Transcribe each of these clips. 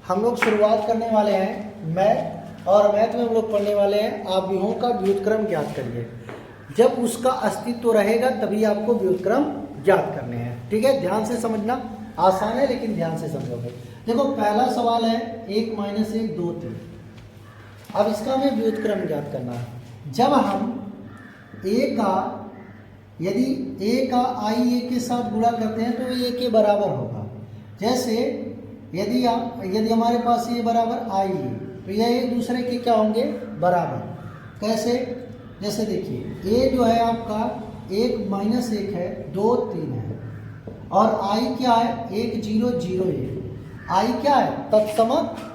हम लोग शुरुआत करने वाले हैं मैथ, और मैथ में हम लोग पढ़ने वाले हैं आव्यूहों का व्युत्क्रम ज्ञात करिए। जब उसका अस्तित्व रहेगा तभी आपको व्युत्क्रम ज्ञात करने हैं। ठीक है, ध्यान से समझना, आसान है लेकिन ध्यान से समझोगे। देखो पहला सवाल है 1 - 1 2 3। अब इसका हमें व्युत्क्रम ज्ञात करना है। जब हम यदि a का i a के साथ गुणा करते हैं तो a के बराबर होगा। जैसे यदि हमारे पास ये बराबर i है तो यह एक दूसरे के क्या होंगे, बराबर। कैसे? जैसे देखिए a जो है आपका 1 - 1 है, 2 3 है, और i क्या है 1 0 0 1। i क्या है, तत्सम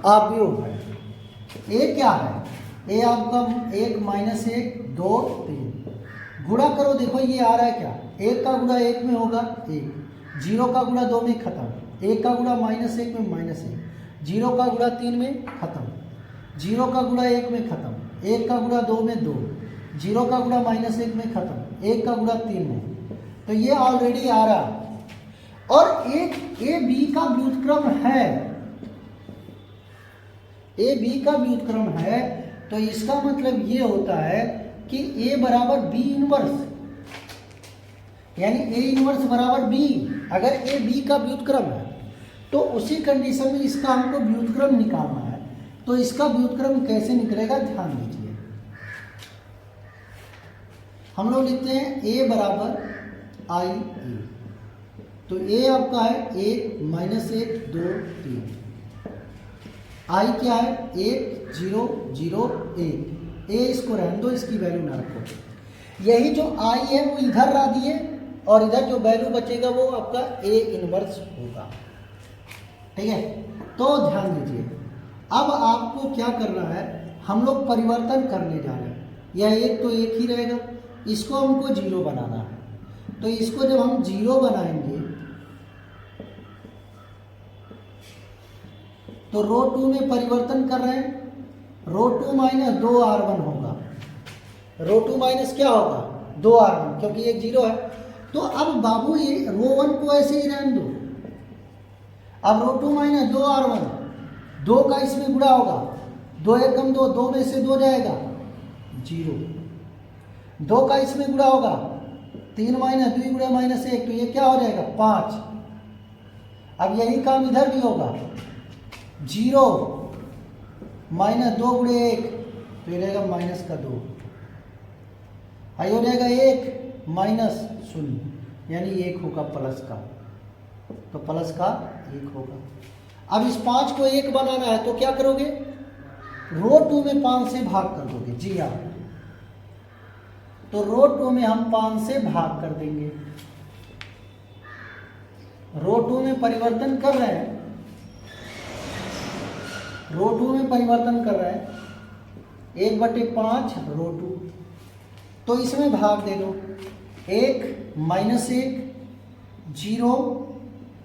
आव्यूह है। a क्या है, a आपका 1 - 1 2 3। गुणा करो, देखो ये आ रहा है क्या, 1 का गुणा 1 में होगा 1, 0 का गुणा 2 में खत्म, 1 का गुणा -1 में -1, 0 का गुणा 3 में खत्म, 0 का गुणा 1 में खत्म, 1 का गुणा 2 में 2, 0 का गुणा -1 में खत्म, 1 का गुणा 3 में। तो ये ऑलरेडी आ रहा। और एक ए बी का व्युत्क्रम है, ए बी का व्युत्क्रम है, तो इसका मतलब ये होता है कि a बराबर b इनवर्स, यानी a इनवर्स बराबर b। अगर a b का व्युत्क्रम है तो उसी कंडीशन में इसका हमको व्युत्क्रम निकालना है। तो इसका व्युत्क्रम कैसे निकलेगा, ध्यान दीजिए। हम लोग लिखते हैं a बराबर i a। तो a आपका है 1 - 1 2 3। i क्या है 1 0 0 1। ए इसको रहने दो, इसकी वैल्यू ना रखो। यही जो आई है वो इधर ला दिए, और इधर जो वैल्यू बचेगा वो आपका ए इनवर्स होगा। ठीक है, तो ध्यान दीजिए। अब आपको क्या करना है, हम लोग परिवर्तन करने जा रहे हैं। यह एक तो एक ही रहेगा, इसको हमको 0 बनाना है। तो इसको जब हम 0 बनाएंगे तो रो 2 में परिवर्तन कर रहे हैं, रो 2 - 2r1 होगा। रो 2 माइनस क्या होगा 2r1, क्योंकि एक 0 है। तो अब बाबू ये रो 1 को ऐसे ही रहने दो। अब रो 2 - 2r1, 2 का इसमें गुणा होगा, 2 1 2, 2 में से 2 जाएगा 0। 2 का इसमें गुणा होगा, 3 - 2 गुणा -1, तो ये क्या हो जाएगा 5। अब यही काम इधर भी होगा, 0 -2 गुणे 1, तो ये रहेगा -2। आई हो जाएगा 1 -0, यानी 1 होगा प्लस का, तो प्लस का 1 होगा। अब इस 5 को 1 बनाना है तो क्या करोगे, रो 2 में 5 से भाग कर दोगे। जी हाँ, तो रो 2 में हम 5 से भाग कर देंगे। रो 2 में परिवर्तन कर रहे हैं, रो 2 में परिवर्तन कर रहे हैं, 1/5 रो 2, तो इसमें भाग दे दो। 1 - 1 0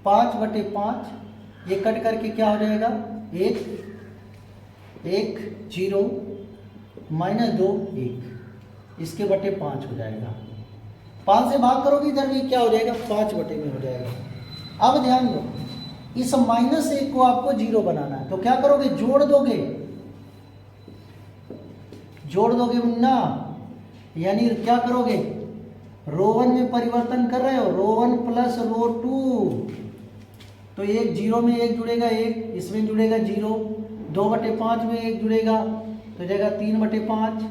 5/5, ये कट करके क्या हो जाएगा 1 1 0 -2 1, इसके बटे 5 हो जाएगा। 5 से भाग करोगे इधर भी क्या हो जाएगा 5 बटे में हो जाएगा। अब ध्यान दो, इस -1 को आपको 0 बनाना है, तो क्या करोगे, जोड़ दोगे मुन्ना, यानी क्या करोगे, रो 1 में परिवर्तन कर रहे हो, रो 1 प्लस रो 2, तो एक 0 में 1 जुड़ेगा 1, इसमें जुड़ेगा 0, 2/5 में 1 जुड़ेगा तो जाएगा 3/5,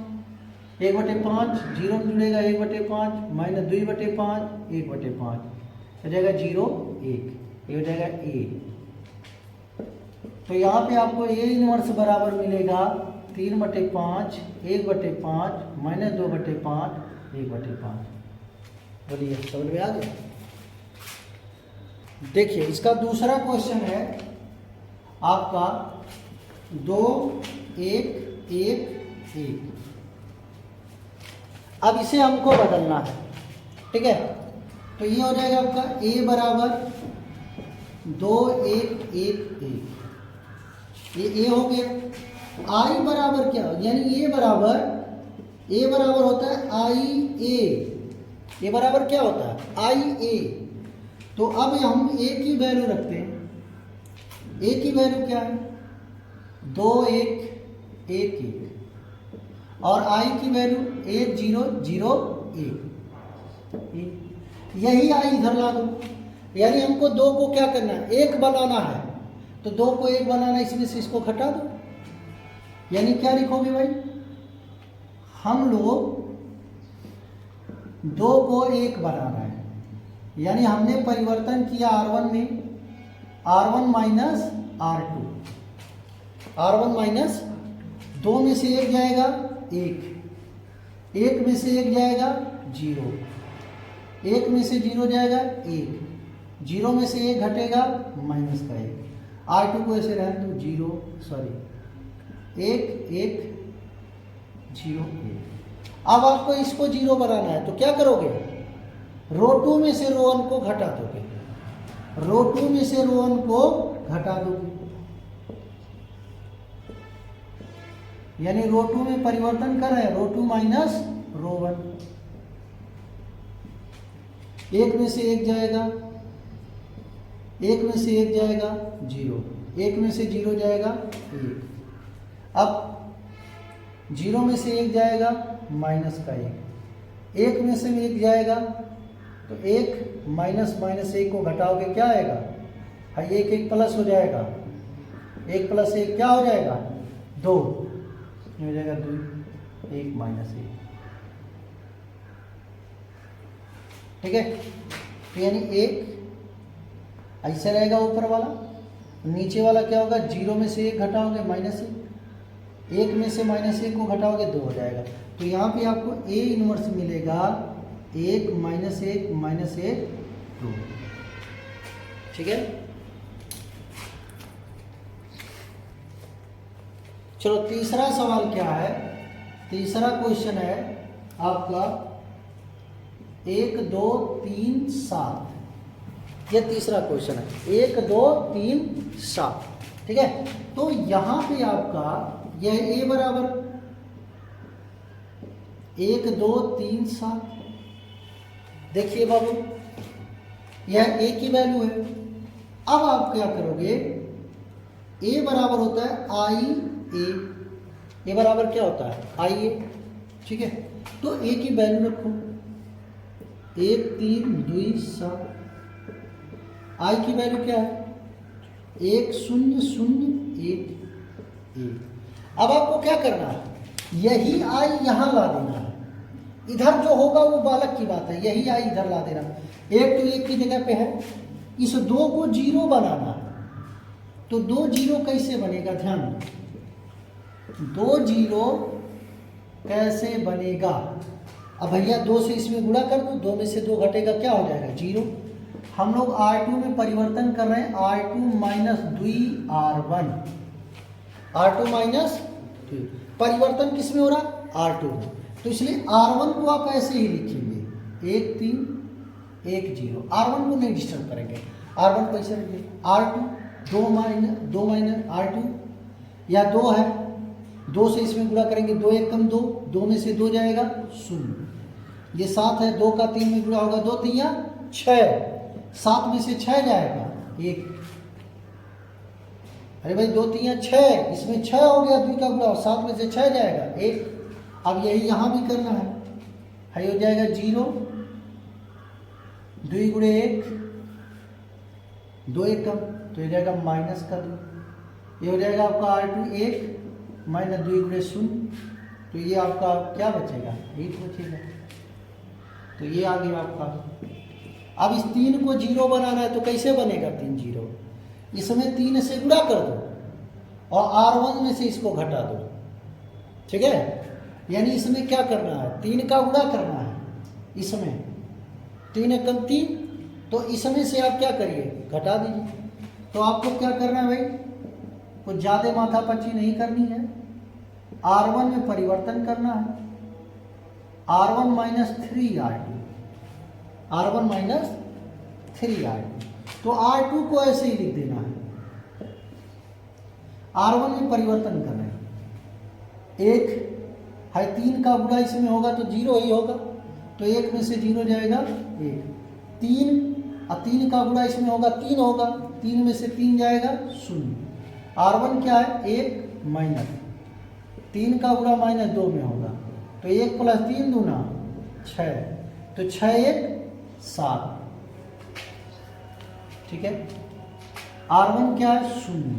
1/5 0 में जुड़ेगा 1/5 -2/5 1/5, तो जाएगा 0 1, ये हो जाएगा a। तो यहाँ पे आपको a इनवर्स बराबर मिलेगा 3/5 1/5 -2/5 1/5। बोलिए समझ में आ गया। देखिए इसका दूसरा क्वेश्चन है आपका 2 1 1 1। अब इसे हमको बदलना है। ठीक है, तो ये हो जाएगा आपका a बराबर 2 1 1 1, ये a हो गया। i बराबर क्या, यानी a बराबर होता है i a, ये बराबर क्या होता है i a। तो अब हम a की वैल्यू रखते हैं, a की वैल्यू क्या है 2 1 1 1 और आई की वैल्यू 1 0 0 1, यही आई इधर ला दो। यानी हमको 2 को क्या करना है, 1 बनाना है, तो 2 को 1 बनाना, इसमें से इसको घटा दो। यानी क्या लिखोगे भाई, हम लोग 2 को 1 बनाना है, यानी हमने परिवर्तन किया R1 में, R1 minus R2, R1 minus 2 में से 1 जाएगा 1, 1 में से 1 जाएगा 0, 1 में से 0 जाएगा 1, 0 में से 1 घटेगा माइनस का 1, R2 को ऐसे रहने दो 0 सॉरी 1 1 0 1। अब आपको इसको 0 बनाना है तो क्या करोगे, रो 2 में से रो 1 को घटा दोगे, रो 2 में से रो 1 को घटा दोगे, यानी रो 2 में परिवर्तन कर रहे हैं, रो 2 माइनस रो 1, 1 में से 1 जाएगा, 1 में से 1 जाएगा 0, 1 में से 0 जाएगा 1, अब 0 में से 1 जाएगा माइनस का 1, 1 में से 1 जाएगा तो 1 माइनस माइनस 1 को घटाओगे क्या आएगा, हाँ 1 1 प्लस हो जाएगा, 1 प्लस 1 क्या हो जाएगा 2, ये हो जाएगा 2 1 माइनस 1, ठीक है। तो यानी 1 ऐसा रहेगा ऊपर वाला, नीचे वाला क्या होगा, 0 में से 1 घटाओगे माइनस 1, 1 में से माइनस 1 को घटाओगे 2 हो जाएगा। तो यहाँ पे आपको A इनवर्स मिलेगा 1 माइनस 1 माइनस 1 2, ठीक है। चलो तीसरा सवाल क्या है, तीसरा क्वेश्चन है आपका 1 2 3 7, यह तीसरा क्वेश्चन है 1 2 3 7, ठीक है। तो यहाँ पे आपका यह A बराबर 1 2 3 7, देखिए बाबू यह A की वैल्यू है। अब आप क्या करोगे, A बराबर होता है आई ए, बराबर क्या होता है आई ए, ठीक है। तो A की वैल्यू रखो 1 3 2 7, आई की वैल्यू क्या है 1 0 0 1 1। अब आपको क्या करना है, यही आई यहां ला देना है, इधर जो होगा वो बालक की बात है, यही आई इधर ला देना, 1 तो 1 की जगह पे है, इस 2 को 0 बनाना है। तो 2 0 कैसे बनेगा, ध्यान दो, 2 0 कैसे बनेगा, अब भैया 2 से इसमें गुणा कर दो, 2 में से 2 घटेगा क्या हो जाएगा 0। हम लोग R2 में परिवर्तन कर रहे हैं, R2 minus 2 R1, R2 minus परिवर्तन किस में हो रहा है R2 में, तो इसलिए R1 को आप ऐसे ही लिखेंगे 1 3 1 0, R1 को नहीं डिस्टर्ब करेंगे, R1 कैसे लिखेंगे R2 2 माइनस R2 या 2 है, 2 से इसमें गुणा करेंगे, 2 1 कम 2, 2 में से 2 जाएगा 0, ये 7 है, 2 का 3 में गुणा होगा 2 3 6, 7 में से 6 जाएगा 1, अरे भाई 2 3 6, इसमें 6 हो गया, 2 का गुणा 7 में से 6 जाएगा 1। अब यही यहाँ भी करना है, हो जाएगा 0 2 गुणे 1 2 1 कम, तो ये जाएगा माइनस का 2, ये हो जाएगा आपका R2 1 माइनस 2 गुणे 0, तो ये आपका क्या बचेगा 1 बचेगा, तो ये आ गया आपका। अब इस 3 को 0 बनाना है तो कैसे बनेगा 3 0, इसमें 3 से गुणा कर दो और R1 में से इसको घटा दो, ठीक है। यानी इसमें क्या करना है, 3 का गुणा करना है, इसमें 3 एकम 3, तो इसमें से आप क्या करिए घटा दीजिए। तो आपको क्या करना है भाई, कुछ ज़्यादा माथापच्ची नहीं करनी है, R1 में परिवर्तन करना है, R1 minus 3 R2, R1 minus 3 R2, तो R2 को ऐसे ही लिख देना है, R1 में परिवर्तन करना है, 1 है 3 का गुणा इसमें होगा तो 0 ही होगा, तो 1 में से 0 जाएगा 1, 3 और 3 का गुणा इसमें होगा 3 होगा, 3 में से 3 जाएगा 0, R1 क्या है 1 माइनस 3 का गुणा माइनस 2 में होगा, तो 1 + 3 दूना 6, तो 6 1 7। ठीक है, R1 क्या है 0,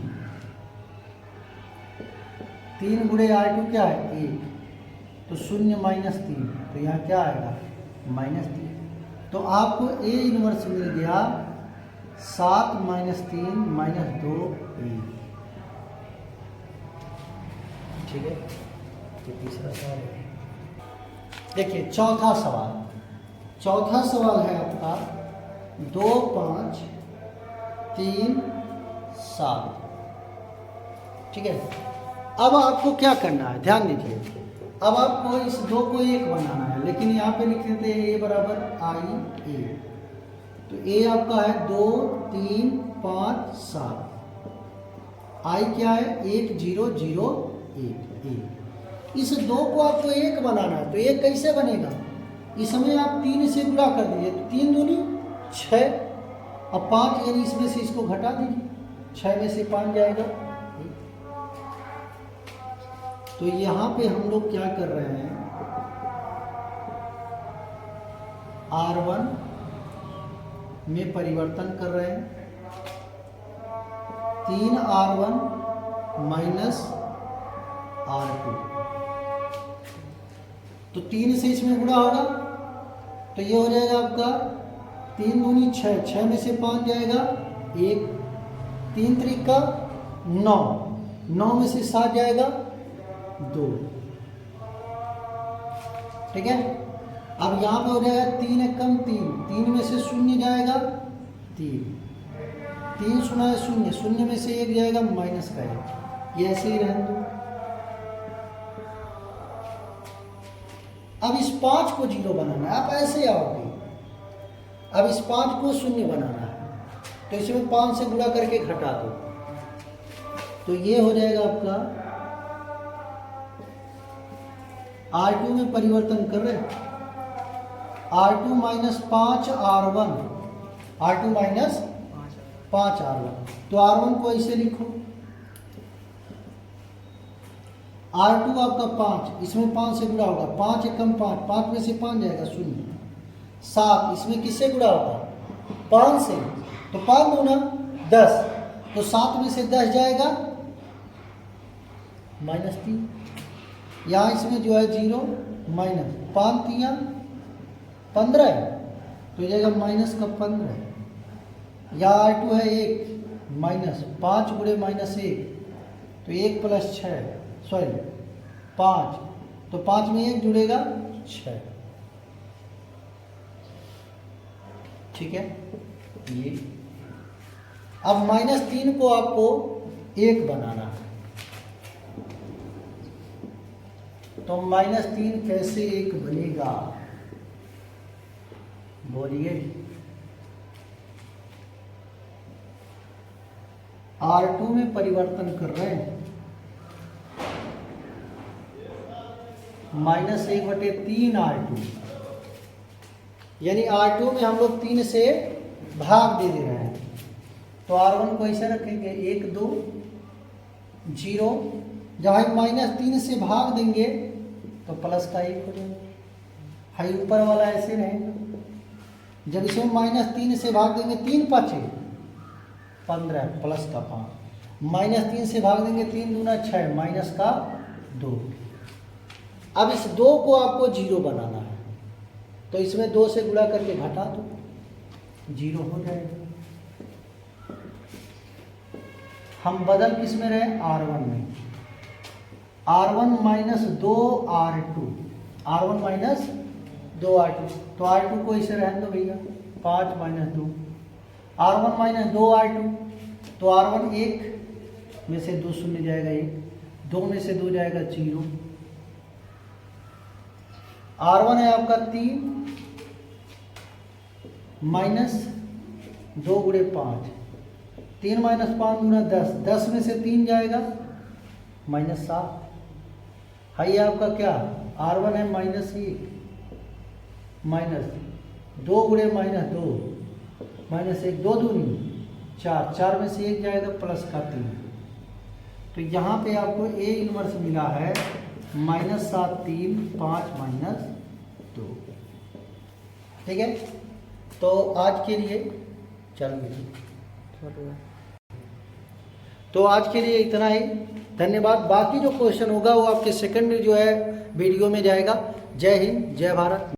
3 गुणे R2 क्या है 1, तो 0 - 3, तो यहाँ क्या आएगा -3। तो आपको A इनवर्स मिल गया 7 - 3 - 2 A। ठीक है, तो तीसरा सवाल है। देखिए चौथा सवाल है आपका 2 5 3 7। ठीक है, अब आपको क्या करना है, ध्यान दीजिए। अब आपको इस 2 को 1 बनाना है, लेकिन यहाँ पे लिख देते हैं A बराबर I A। तो A आपका है 2 3 5 7, I क्या है 1 0 0 1 1। इस 2 को आपको 1 बनाना है, तो 1 कैसे बनेगा, इसमें आप 3 से गुणा कर दीजिए, तो 3 दूनी 6, अब 5 यानी इसमें से इसको घटा दीजिए, 6 में से 5 जाएगा। तो यहाँ पे हम लोग क्या कर रहे हैं, R1 में परिवर्तन कर रहे हैं, 3R1 माइनस R2, तो 3 से इसमें गुणा होगा, तो ये हो जाएगा आपका 3 दूनी 6, 6 में से 5 जाएगा 1, 3 3 का 9, 9 में से 7 जाएगा 2। ठीक है, अब यहाँ पे हो जाएगा 3 एकम 3, 3 में से 0 जाएगा 3, 3 0 0, 0 में से 1 जाएगा माइनस का 1, ये ऐसे ही रहने दो। अब इस 5 को 0 बनाना है, आप ऐसे आओगे, अब इस 5 को 0 बनाना है, तो इसमें 5 से गुणा करके घटा दो, तो ये हो जाएगा आपका R2 में परिवर्तन कर रहे हैं, R2 - 5 R1, R2 - 5 R1, तो R1 को ऐसे लिखो, R2 आपका 5, इसमें 5 से गुणा होगा, 5 एकम 5, 5 में से 5 जाएगा 0, 7 इसमें किससे गुणा होगा 5 से, तो 5 दूना 10, तो 7 में से 10 जाएगा -3, यहाँ इसमें जो है 0 माइनस 5 3 15 है, तो जाएगा माइनस का 15। यहाँ R2 है 1 माइनस 5 गुणे -1, तो 1 + 6 सॉरी 5, तो 5 में 1 जुड़ेगा 6। ठीक है, ये अब -3 को आपको 1 बनाना है, तो -3 कैसे 1 बनेगा, बोलिए। R2 में परिवर्तन कर रहे हैं, -1/3 R2, यानी R2 में हम लोग 3 से भाग दे रहे हैं, तो R1 को ऐसे रखेंगे 1 2 0, जहाँ -3 से भाग देंगे तो प्लस का 1 हो जाएगा, हाई ऊपर वाला ऐसे रहेगा। जब इसमें -3 से भाग देंगे 3 5 15 प्लस का 5, -3 से भाग देंगे 3 दूना 6 माइनस का 2। अब इस 2 को आपको 0 बनाना है, तो इसमें 2 से गुणा करके घटा दो, 0 हो जाएगा। हम बदल किस में रहे R1 में, R1 - 2 R2, R1 - 2 R2, तो R2 को इसे रहने दो भैया, 5 - 2, R1 - 2 R2, तो R1 1 में से 2 शून्य जाएगा 1, 2 में से 2 जाएगा 0, R1 है आपका 3 - 2 गुणे 5, 3 - 5 गुना 10, 10 में से 3 जाएगा -7, हाई आपका क्या R1 है -1 -2 गुणे -2 -1, 2 दूनी 4, 4 में से 1 जाएगा प्लस का 3, तो तो यहाँ पे आपको ए इनवर्स मिला है -7 3 5 -2। ठीक है, तो आज के लिए चलो, तो आज के लिए इतना ही, धन्यवाद। बाकी जो क्वेश्चन होगा वो आपके सेकंड जो है वीडियो में जाएगा। जय हिंद, जय भारत।